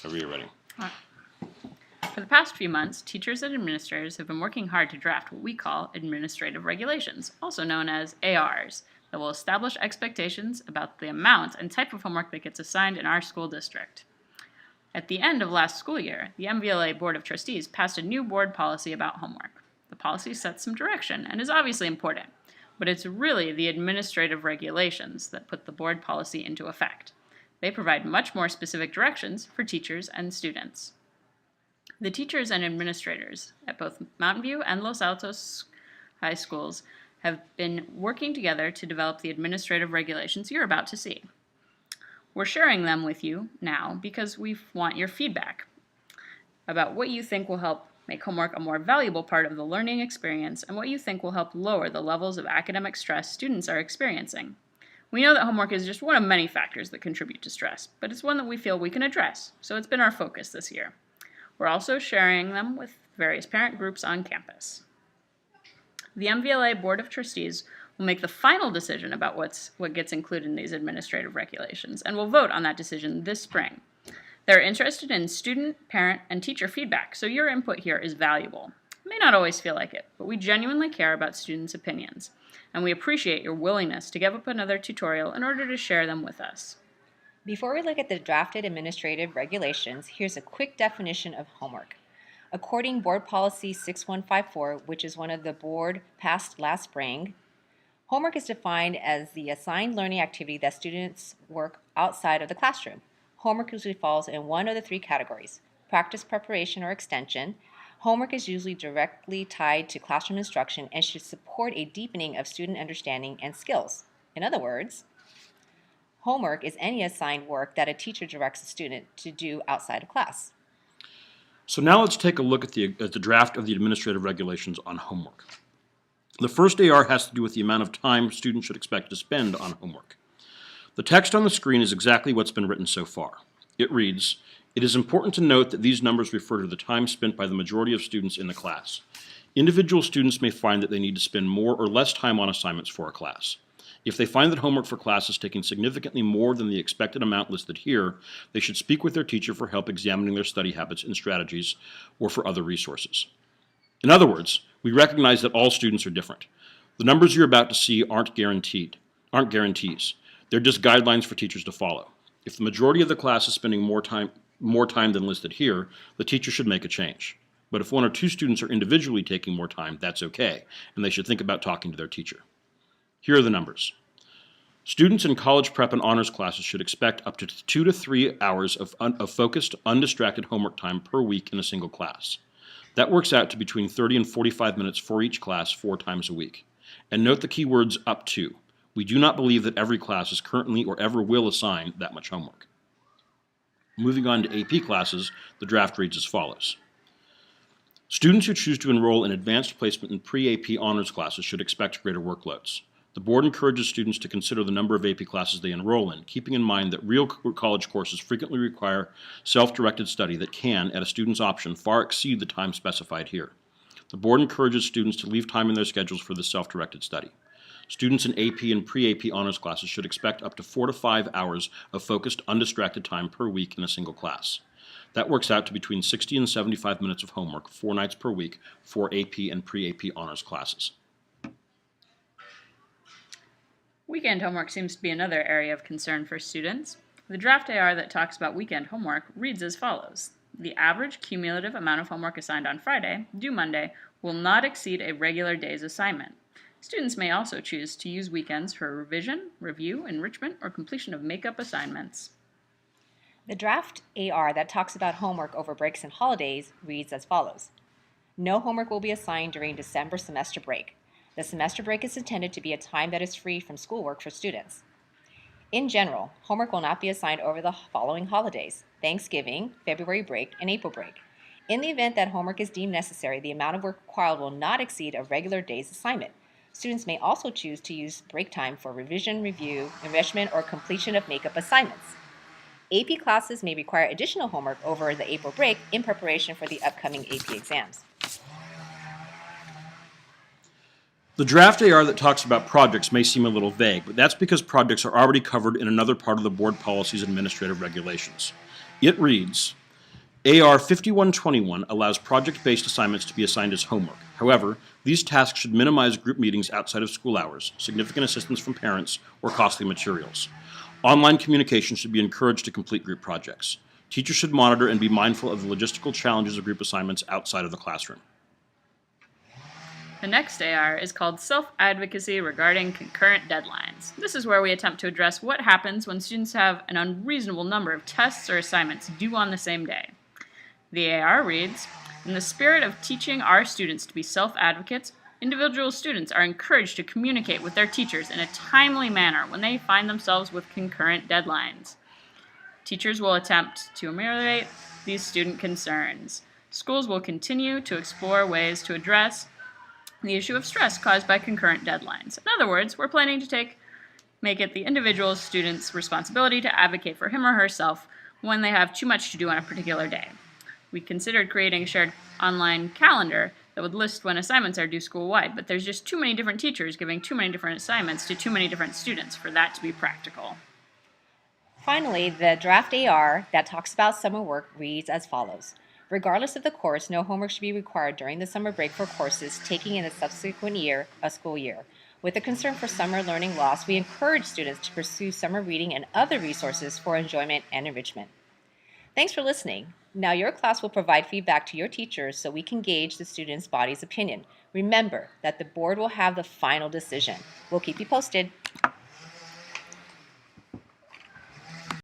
Whenever you're ready. For the past few months, teachers and administrators have been working hard to draft what we call administrative regulations, also known as ARs, that will establish expectations about the amount and type of homework that gets assigned in our school district. At the end of last school year, the MVLA Board of Trustees passed a new board policy about homework. The policy sets some direction and is obviously important, but it's really the administrative regulations that put the board policy into effect. They provide much more specific directions for teachers and students. The teachers and administrators at both Mountain View and Los Altos high schools have been working together to develop the administrative regulations you're about to see. We're sharing them with you now because we want your feedback about what you think will help make homework a more valuable part of the learning experience and what you think will help lower the levels of academic stress students are experiencing. We know that homework is just one of many factors that contribute to stress, but it's one that we feel we can address, so it's been our focus this year. We're also sharing them with various parent groups on campus. The MVLA Board of Trustees will make the final decision about what gets included in these administrative regulations, and will vote on that decision this spring. They're interested in student, parent, and teacher feedback, so your input here is valuable. It may not always feel like it, but we genuinely care about students' opinions, and we appreciate your willingness to give up another tutorial in order to share them with us. Before we look at the drafted administrative regulations, here's a quick definition of homework. According Board Policy 6154, which is one of the board passed last spring, homework is defined as the assigned learning activity that students work outside of the classroom. Homework usually falls in one of the three categories: practice, preparation, or extension. Homework is usually directly tied to classroom instruction and should support a deepening of student understanding and skills. In other words, homework is any assigned work that a teacher directs a student to do outside of class. So now let's take a look at the draft of the administrative regulations on homework. The first AR has to do with the amount of time students should expect to spend on homework. The text on the screen is exactly what's been written so far. It reads, "It is important to note that these numbers refer to the time spent by the majority of students in the class. Individual students may find that they need to spend more or less time on assignments for a class. If they find that homework for class is taking significantly more than the expected amount listed here, they should speak with their teacher for help examining their study habits and strategies or for other resources." In other words, we recognize that all students are different. The numbers you're about to see aren't guarantees. They're just guidelines for teachers to follow. If the majority of the class is spending more time than listed here, the teacher should make a change. But if one or two students are individually taking more time, that's okay, and they should think about talking to their teacher. Here are the numbers. Students in college prep and honors classes should expect up to 2 to 3 hours of focused, undistracted homework time per week in a single class. That works out to between 30 and 45 minutes for each class 4 times a week. And note the keywords "up to." We do not believe that every class is currently or ever will assign that much homework. Moving on to AP classes, the draft reads as follows. Students who choose to enroll in advanced placement in pre-AP honors classes should expect greater workloads. The board encourages students to consider the number of AP classes they enroll in, keeping in mind that real college courses frequently require self-directed study that can, at a student's option, far exceed the time specified here. The board encourages students to leave time in their schedules for this self-directed study. Students in AP and pre-AP honors classes should expect up to 4 to 5 hours of focused, undistracted time per week in a single class. That works out to between 60 and 75 minutes of homework 4 nights per week for AP and pre-AP honors classes. Weekend homework seems to be another area of concern for students. The draft AR that talks about weekend homework reads as follows. The average cumulative amount of homework assigned on Friday, due Monday, will not exceed a regular day's assignment. Students may also choose to use weekends for revision, review, enrichment, or completion of makeup assignments. The draft AR that talks about homework over breaks and holidays reads as follows. No homework will be assigned during December semester break. The semester break is intended to be a time that is free from schoolwork for students. In general, homework will not be assigned over the following holidays: Thanksgiving, February break, and April break. In the event that homework is deemed necessary, the amount of work required will not exceed a regular day's assignment. Students may also choose to use break time for revision, review, enrichment, or completion of makeup assignments. AP classes may require additional homework over the April break in preparation for the upcoming AP exams. The draft AR that talks about projects may seem a little vague, but that's because projects are already covered in another part of the board policy's administrative regulations. It reads, AR 5121 allows project-based assignments to be assigned as homework. However, these tasks should minimize group meetings outside of school hours, significant assistance from parents, or costly materials. Online communication should be encouraged to complete group projects. Teachers should monitor and be mindful of the logistical challenges of group assignments outside of the classroom. The next AR is called Self-Advocacy Regarding Concurrent Deadlines. This is where we attempt to address what happens when students have an unreasonable number of tests or assignments due on the same day. The AR reads, "In the spirit of teaching our students to be self-advocates, individual students are encouraged to communicate with their teachers in a timely manner when they find themselves with concurrent deadlines. Teachers will attempt to ameliorate these student concerns. Schools will continue to explore ways to address the issue of stress caused by concurrent deadlines." In other words, we're planning to make it the individual student's responsibility to advocate for him or herself when they have too much to do on a particular day. We considered creating a shared online calendar that would list when assignments are due school-wide, but there's just too many different teachers giving too many different assignments to too many different students for that to be practical. Finally, the draft AR that talks about summer work reads as follows. Regardless of the course, no homework should be required during the summer break for courses taking in the subsequent year, a school year. With a concern for summer learning loss, we encourage students to pursue summer reading and other resources for enjoyment and enrichment. Thanks for listening. Now your class will provide feedback to your teachers so we can gauge the student's body's opinion. Remember that the board will have the final decision. We'll keep you posted.